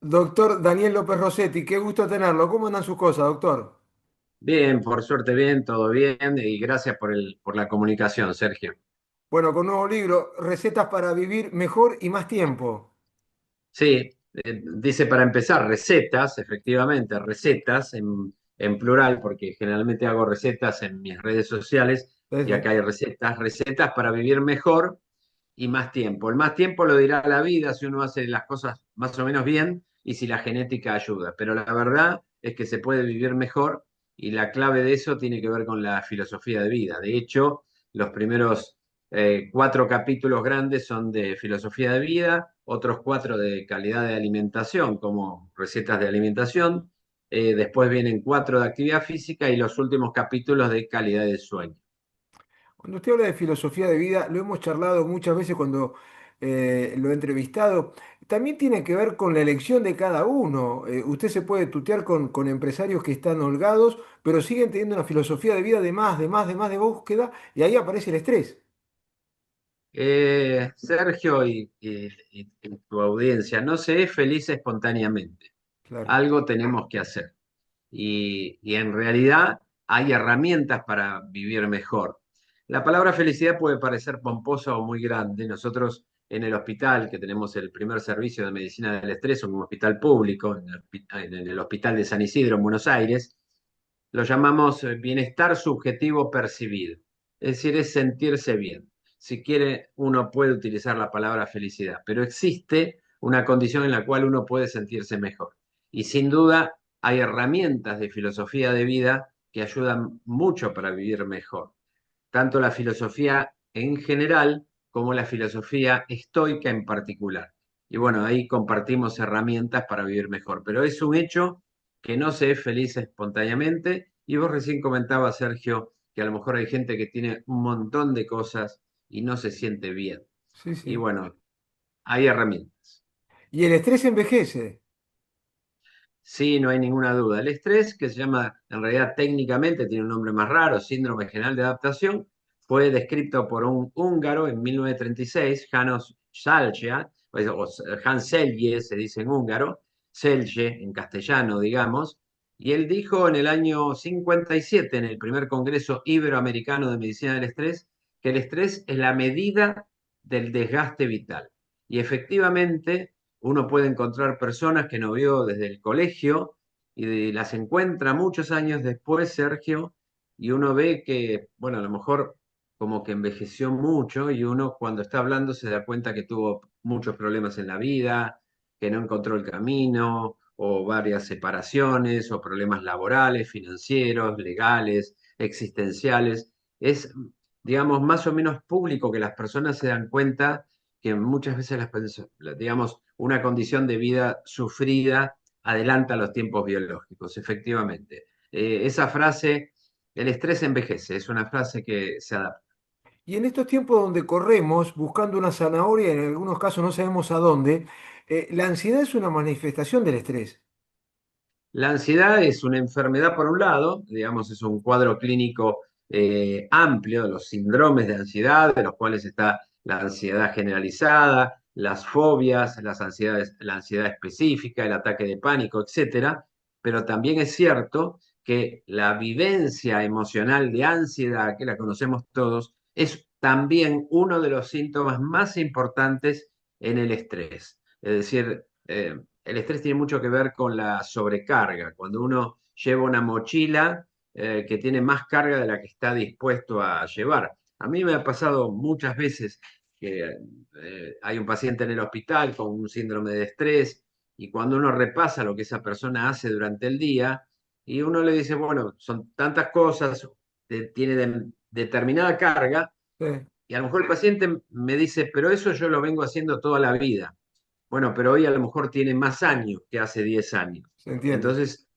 Doctor Daniel López Rossetti, qué gusto tenerlo. ¿Cómo andan sus cosas, doctor? Bien, por suerte bien, todo bien y gracias por la comunicación, Sergio. Bueno, con nuevo libro, Recetas para vivir mejor y más tiempo. Sí, dice para empezar recetas, efectivamente, recetas en plural, porque generalmente hago recetas en mis redes sociales Sí, y sí. acá hay recetas, recetas para vivir mejor y más tiempo. El más tiempo lo dirá la vida si uno hace las cosas más o menos bien y si la genética ayuda, pero la verdad es que se puede vivir mejor y la clave de eso tiene que ver con la filosofía de vida. De hecho, los primeros cuatro capítulos grandes son de filosofía de vida, otros cuatro de calidad de alimentación, como recetas de alimentación. Después vienen cuatro de actividad física y los últimos capítulos de calidad de sueño. Cuando usted habla de filosofía de vida, lo hemos charlado muchas veces cuando lo he entrevistado. También tiene que ver con la elección de cada uno. Usted se puede tutear con empresarios que están holgados, pero siguen teniendo una filosofía de vida de más, de más, de más, de búsqueda, y ahí aparece el estrés. Sergio y tu audiencia, no se es feliz espontáneamente. Claro. Algo tenemos que hacer. Y en realidad hay herramientas para vivir mejor. La palabra felicidad puede parecer pomposa o muy grande. Nosotros en el hospital, que tenemos el primer servicio de medicina del estrés, un hospital público, en el Hospital de San Isidro, en Buenos Aires, lo llamamos bienestar subjetivo percibido. Es decir, es sentirse bien. Si quiere, uno puede utilizar la palabra felicidad, pero existe una condición en la cual uno puede sentirse mejor. Y sin duda hay herramientas de filosofía de vida que ayudan mucho para vivir mejor. Tanto la filosofía en general como la filosofía estoica en particular. Y bueno, ahí compartimos herramientas para vivir mejor. Pero es un hecho que no se es feliz espontáneamente. Y vos recién comentabas, Sergio, que a lo mejor hay gente que tiene un montón de cosas y no se siente bien. Sí, Y sí. bueno, hay herramientas. Y el estrés envejece. Sí, no hay ninguna duda. El estrés, que se llama, en realidad técnicamente tiene un nombre más raro, síndrome general de adaptación, fue descrito por un húngaro en 1936, János Salgya, o Hans Selye se dice en húngaro, Selye en castellano, digamos, y él dijo en el año 57, en el primer Congreso Iberoamericano de Medicina del Estrés, que el estrés es la medida del desgaste vital. Y efectivamente uno puede encontrar personas que no vio desde el colegio las encuentra muchos años después, Sergio, y uno ve que, bueno, a lo mejor como que envejeció mucho y uno cuando está hablando se da cuenta que tuvo muchos problemas en la vida, que no encontró el camino, o varias separaciones, o problemas laborales, financieros, legales, existenciales. Es, digamos, más o menos público que las personas se dan cuenta que muchas veces digamos, una condición de vida sufrida adelanta los tiempos biológicos, efectivamente. Esa frase, el estrés envejece, es una frase que se adapta. Y en estos tiempos donde corremos buscando una zanahoria, en algunos casos no sabemos a dónde, la ansiedad es una manifestación del estrés. La ansiedad es una enfermedad por un lado, digamos, es un cuadro clínico amplio de los síndromes de ansiedad, de los cuales está la ansiedad generalizada, las fobias, las ansiedades, la ansiedad específica, el ataque de pánico, etcétera. Pero también es cierto que la vivencia emocional de ansiedad, que la conocemos todos, es también uno de los síntomas más importantes en el estrés. Es decir, el estrés tiene mucho que ver con la sobrecarga. Cuando uno lleva una mochila que tiene más carga de la que está dispuesto a llevar. A mí me ha pasado muchas veces que hay un paciente en el hospital con un síndrome de estrés y cuando uno repasa lo que esa persona hace durante el día y uno le dice, bueno, son tantas cosas, tiene determinada carga Sí, y a lo mejor el paciente me dice, pero eso yo lo vengo haciendo toda la vida. Bueno, pero hoy a lo mejor tiene más años que hace 10 años. se entiende. Entonces,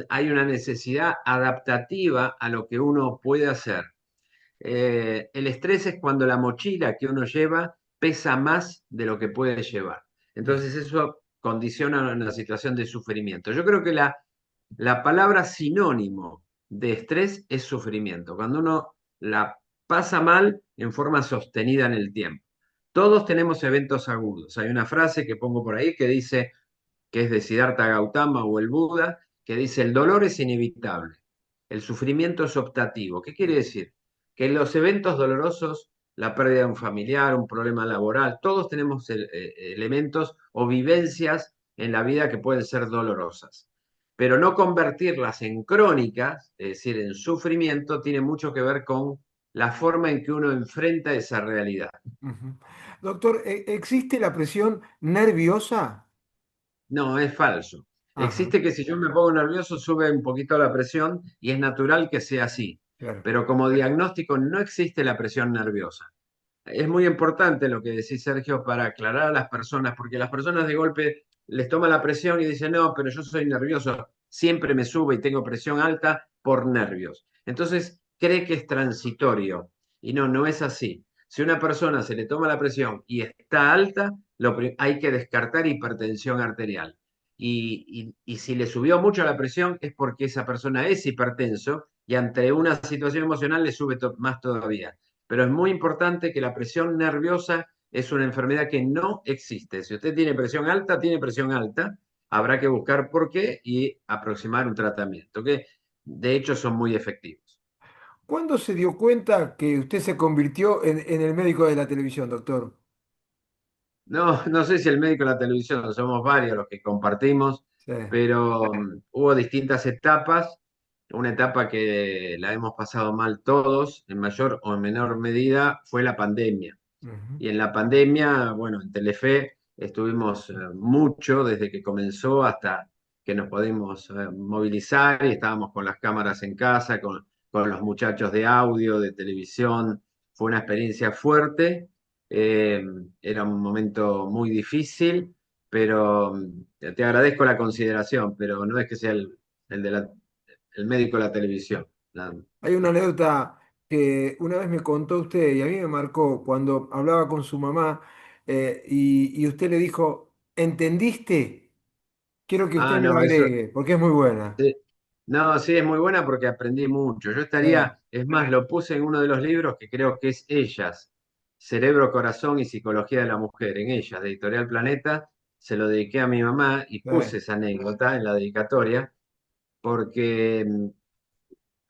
hay una necesidad adaptativa a lo que uno puede hacer. El estrés es cuando la mochila que uno lleva pesa más de lo que puede llevar. Entonces, eso condiciona una situación de sufrimiento. Yo creo que la palabra sinónimo de estrés es sufrimiento. Cuando uno la pasa mal en forma sostenida en el tiempo. Todos tenemos eventos agudos. Hay una frase que pongo por ahí que dice, que es de Siddhartha Gautama o el Buda, que dice el dolor es inevitable, el sufrimiento es optativo. ¿Qué quiere decir? Que los eventos dolorosos, la pérdida de un familiar, un problema laboral, todos tenemos elementos o vivencias en la vida que pueden ser dolorosas. Pero no convertirlas en crónicas, es decir, en sufrimiento, tiene mucho que ver con la forma en que uno enfrenta esa realidad. Ujú. Doctor, ¿existe la presión nerviosa? No, es falso. Ajá, Existe que si yo me pongo nervioso sube un poquito la presión y es natural que sea así. claro. Pero como diagnóstico no existe la presión nerviosa. Es muy importante lo que decís, Sergio, para aclarar a las personas, porque las personas de golpe les toma la presión y dicen, no, pero yo soy nervioso, siempre me sube y tengo presión alta por nervios. Entonces cree que es transitorio y no, no es así. Si una persona se le toma la presión y está alta, hay que descartar hipertensión arterial. Y si le subió mucho la presión es porque esa persona es hipertenso y ante una situación emocional le sube más todavía. Pero es muy importante que la presión nerviosa es una enfermedad que no existe. Si usted tiene presión alta, tiene presión alta, habrá que buscar por qué y aproximar un tratamiento, que de hecho son muy efectivos. ¿Cuándo se dio cuenta que usted se convirtió en el médico de la televisión, doctor? No, no sé si el médico en la televisión, somos varios los que compartimos, Sí. pero hubo distintas etapas. Una etapa que la hemos pasado mal todos, en mayor o en menor medida, fue la pandemia. Ujú. Y en la pandemia, bueno, en Telefe estuvimos mucho desde que comenzó hasta que nos pudimos movilizar y estábamos con las cámaras en casa, con los muchachos de audio, de televisión. Fue una experiencia fuerte, eh, era un momento muy difícil, pero te agradezco la consideración, pero no es que sea el de el médico de la televisión. Hay una anécdota que una vez me contó usted y a mí me marcó cuando hablaba con su mamá y usted le dijo, ¿entendiste? Quiero que usted Ah, me la no, eso. agregue porque es muy buena. Sí. No, sí, es muy buena porque aprendí mucho. Yo Eh, estaría, es más, lo puse en uno de los libros que creo que es Ellas, Cerebro, Corazón y Psicología de la Mujer, en Ellas, de Editorial Planeta, se lo dediqué a mi mamá y eh, puse esa anécdota en la dedicatoria porque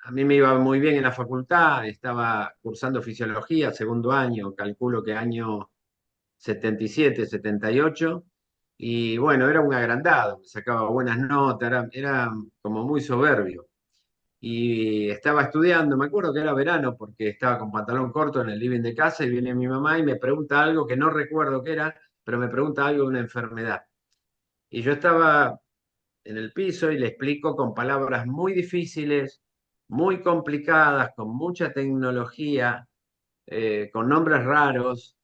a mí me iba muy bien en la facultad, estaba cursando fisiología, segundo año, calculo que año 77, 78, y bueno, era un agrandado, sacaba buenas notas, era como muy soberbio. Y estaba estudiando, me acuerdo que era verano porque estaba con pantalón corto en el living de casa y viene mi mamá y me pregunta algo que no recuerdo qué era, pero me pregunta algo de una enfermedad. Y yo estaba en el piso y le explico con palabras muy difíciles, muy complicadas, con mucha tecnología, con nombres raros,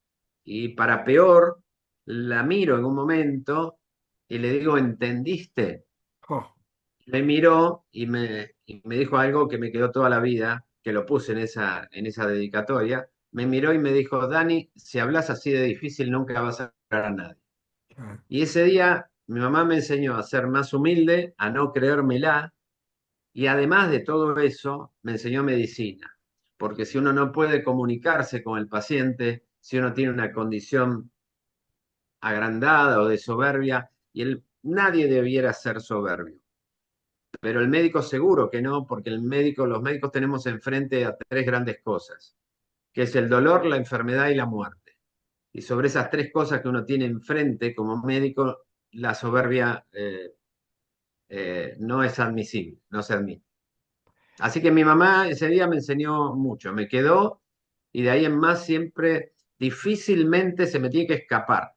y para peor, la miro en un momento y le digo, ¿entendiste? oh, Me miró y me dijo algo que me quedó toda la vida, que lo puse en esa dedicatoria. Me miró y me dijo, Dani, si hablas así de difícil, nunca vas a lograr a nadie. ah, Y ese día mi mamá me enseñó a ser más humilde, a no creérmela, y además de todo eso, me enseñó medicina. Porque si uno no puede comunicarse con el paciente, si uno tiene una condición agrandada o de soberbia, nadie debiera ser soberbio. Pero el médico seguro que no, porque los médicos tenemos enfrente a tres grandes cosas, que es el dolor, la enfermedad y la muerte. Y sobre esas tres cosas que uno tiene enfrente como médico, la soberbia no es admisible, no se admite. Así que mi mamá ese día me enseñó mucho, me quedó y de ahí en más siempre difícilmente se me tiene que escapar.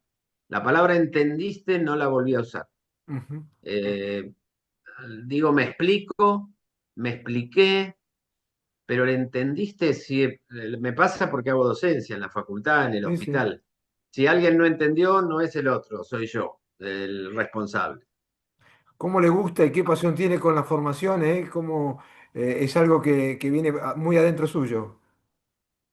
La palabra entendiste no la volví a usar. ujú. Eh, digo, me explico, me expliqué, pero ¿le entendiste? Si me pasa porque hago docencia en la facultad, en el Sí, sí. hospital. Si alguien no entendió, no es el otro, soy yo, el responsable. ¿Cómo le gusta y qué pasión tiene con la formación, ¿Cómo, es algo que viene muy adentro suyo?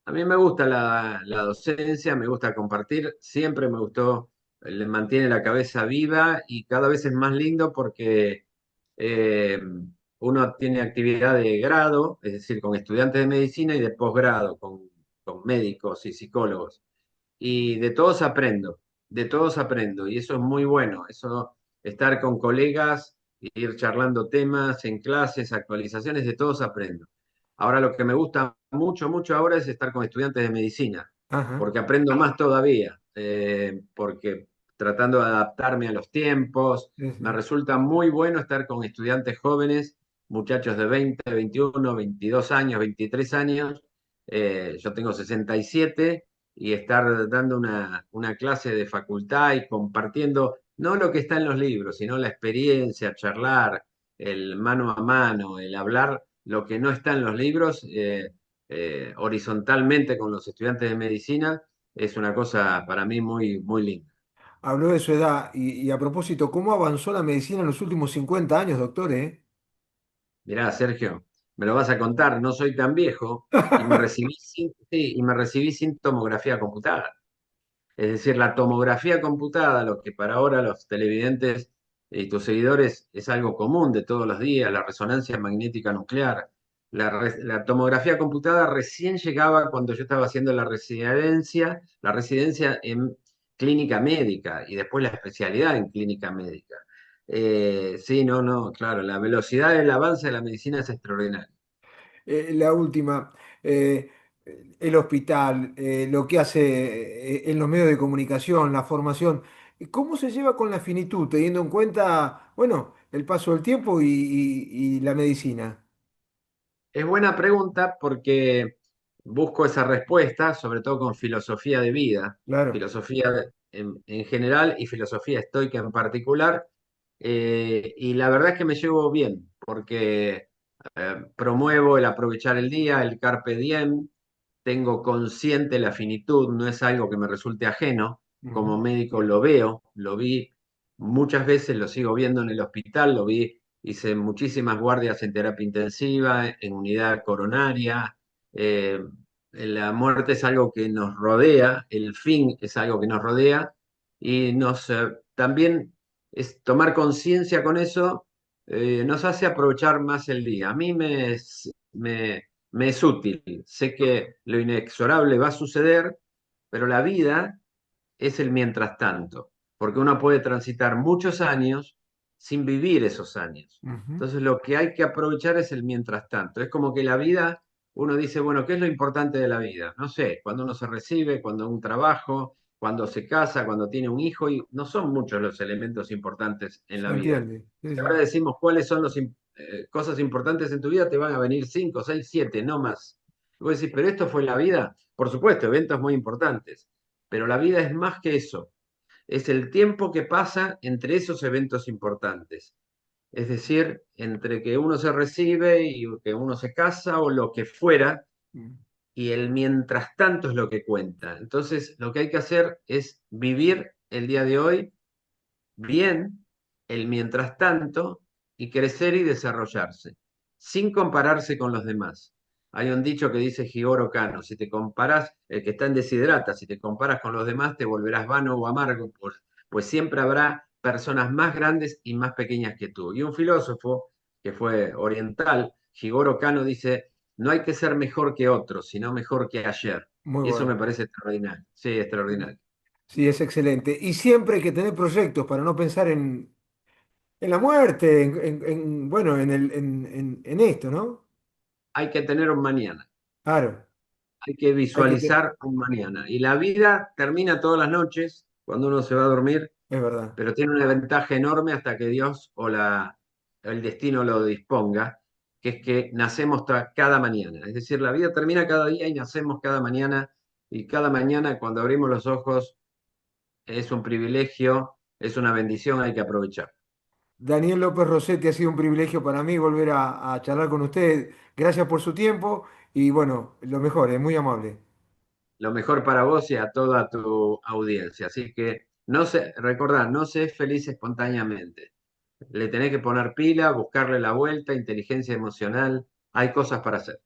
A mí me gusta la docencia, me gusta compartir, siempre me gustó, le mantiene la cabeza viva y cada vez es más lindo porque eh, uno tiene actividad de grado, es decir, con estudiantes de medicina y de posgrado, con médicos y psicólogos. Y de todos aprendo y eso es muy bueno. Eso estar con colegas, ir charlando temas en clases, actualizaciones, de todos aprendo. Ahora lo que me gusta mucho, mucho ahora es estar con estudiantes de medicina, Ajá, porque aprendo más todavía, porque tratando de adaptarme a los tiempos, sí, me sí. resulta muy bueno estar con estudiantes jóvenes, muchachos de 20, 21, 22 años, 23 años. Yo tengo 67 y estar dando una clase de facultad y compartiendo no lo que está en los libros, sino la experiencia, charlar, el mano a mano, el hablar lo que no está en los libros, horizontalmente con los estudiantes de medicina, es una cosa para mí muy, muy linda. Habló de su edad y a propósito, ¿cómo avanzó la medicina en los últimos 50 años, doctor, Mirá, Sergio, me lo vas a contar, no soy tan viejo y me recibí sí, y me recibí sin tomografía computada. Es decir, la tomografía computada, lo que para ahora los televidentes y tus seguidores es algo común de todos los días, la resonancia magnética nuclear. La tomografía computada recién llegaba cuando yo estaba haciendo la residencia en clínica médica y después la especialidad en clínica médica. Sí, no, no, claro, la velocidad del avance de la medicina es extraordinaria. La última, eh, el hospital, lo que hace en los medios de comunicación, la formación, ¿cómo se lleva con la finitud, teniendo en cuenta, bueno, el paso del tiempo y la medicina? Es buena pregunta porque busco esa respuesta, sobre todo con filosofía de vida, Claro. filosofía en general y filosofía estoica en particular. Y la verdad es que me llevo bien, porque promuevo el aprovechar el día, el carpe diem, tengo consciente la finitud, no es algo que me resulte ajeno. Ujú. Como médico lo veo, lo vi muchas veces, lo sigo viendo en el hospital, lo vi, hice muchísimas guardias en terapia intensiva, en unidad coronaria. Eh, la muerte es algo que nos rodea, el fin es algo que nos rodea y también es tomar conciencia con eso, nos hace aprovechar más el día. A mí me es útil. Sé que lo inexorable va a suceder, pero la vida es el mientras tanto, porque uno puede transitar muchos años sin vivir esos años. Ujú. Entonces lo que hay que aprovechar es el mientras tanto. Es como que la vida, uno dice, bueno, ¿qué es lo importante de la vida? No sé, cuando uno se recibe, cuando un trabajo, cuando se casa, cuando tiene un hijo, y no son muchos los elementos importantes en Se la vida. entiende. Sí, Si sí. ahora decimos cuáles son las cosas importantes en tu vida, te van a venir cinco, seis, siete, no más. Y vos decís, pero esto fue la vida. Por supuesto, eventos muy importantes, pero la vida es más que eso. Es el tiempo que pasa entre esos eventos importantes. Es decir, entre que uno se recibe y que uno se casa o lo que fuera, Mm. y el mientras tanto es lo que cuenta. Entonces, lo que hay que hacer es vivir el día de hoy bien, el mientras tanto, y crecer y desarrollarse, sin compararse con los demás. Hay un dicho que dice Jigoro Kano, si te comparas, el que está en desiderata, si te comparas con los demás, te volverás vano o amargo, pues siempre habrá personas más grandes y más pequeñas que tú. Y un filósofo que fue oriental, Jigoro Kano, dice, no hay que ser mejor que otros, sino mejor que ayer. Muy Y eso me bueno. parece extraordinario. Sí, extraordinario. Sí, es excelente. Y siempre hay que tener proyectos para no pensar en la muerte, bueno, en esto, ¿no? Hay que tener un mañana. Claro, Hay que hay que visualizar un mañana. Y la vida termina todas las noches cuando uno se va a dormir, es verdad. pero tiene una ventaja enorme hasta que Dios el destino lo disponga, que es que nacemos cada mañana. Es decir, la vida termina cada día y nacemos cada mañana. Y cada mañana cuando abrimos los ojos es un privilegio, es una bendición, hay que aprovechar. Daniel López Rossetti, ha sido un privilegio para mí volver a charlar con usted. Gracias por su tiempo y bueno, lo mejor, es muy amable. Lo mejor para vos y a toda tu audiencia. Así que recordad, no sé feliz espontáneamente. Le tenés que poner pila, buscarle la vuelta, inteligencia emocional. Hay cosas para hacer.